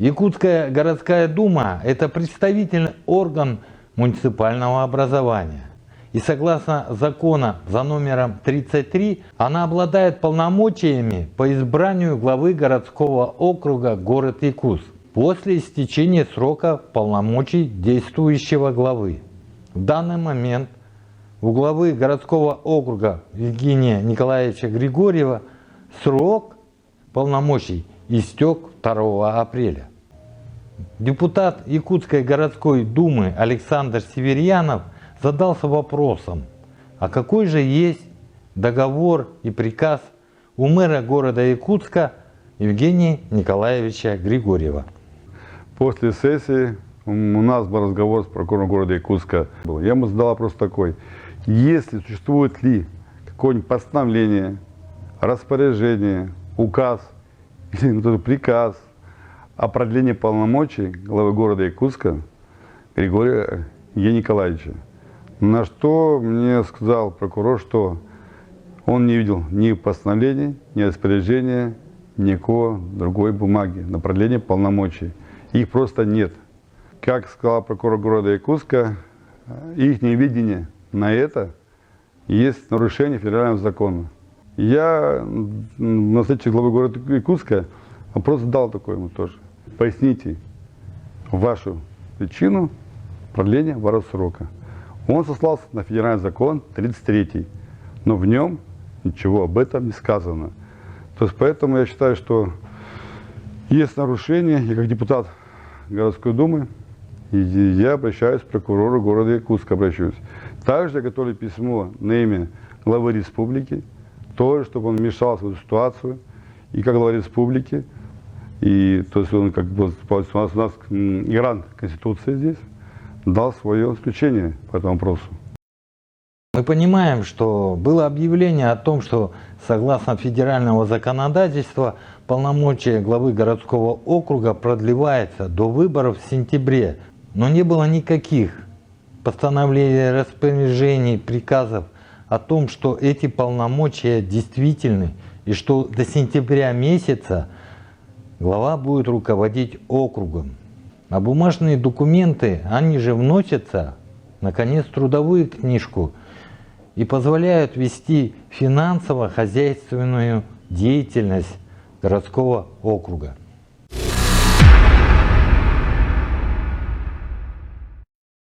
Якутская городская дума – это представительный орган муниципального образования. И согласно закона за номером 33, она обладает полномочиями по избранию главы городского округа город Якутск после истечения срока полномочий действующего главы. В данный момент у главы городского округа Евгения Николаевича Григорьева срок полномочий истек 2 апреля. Депутат Якутской городской думы Александр Северьянов задался вопросом, а какой же есть договор и приказ у мэра города Якутска Евгения Николаевича Григорьева. После сессии у нас был разговор с прокурором города Якутска. Я ему задал вопрос такой: если существует ли какое-нибудь постановление, распоряжение, указ или приказ о продлении полномочий главы города Якутска Григория Евгения Николаевича. На что мне сказал прокурор, что он не видел ни постановления, ни распоряжения, никакой другой бумаги на продление полномочий. Их просто нет. Как сказал прокурор города Якутска, их невидение на это есть нарушение федерального закона. Я на встрече главы города Якутска вопрос задал такой ему тоже. Поясните вашу причину продления вашего срока. Он сослался на федеральный закон 33, но в нем ничего об этом не сказано. То есть поэтому я считаю, что есть нарушение, и как депутат городской думы я обращаюсь к прокурору города Якутска. Также я готовлю письмо на имя главы республики, тоже, чтобы он вмешался в эту ситуацию, и как глава республики, и то есть он, как бы, у нас гарант Конституции здесь, дал свое исключение по этому вопросу. Мы понимаем, что было объявление о том, что согласно федерального законодательства полномочия главы городского округа продлевается до выборов в сентябре, но не было никаких постановлений, распоряжений, приказов о том, что эти полномочия действительны и что до сентября месяца глава будет руководить округом. А бумажные документы, они же вносятся, наконец, в трудовую книжку и позволяют вести финансово-хозяйственную деятельность городского округа.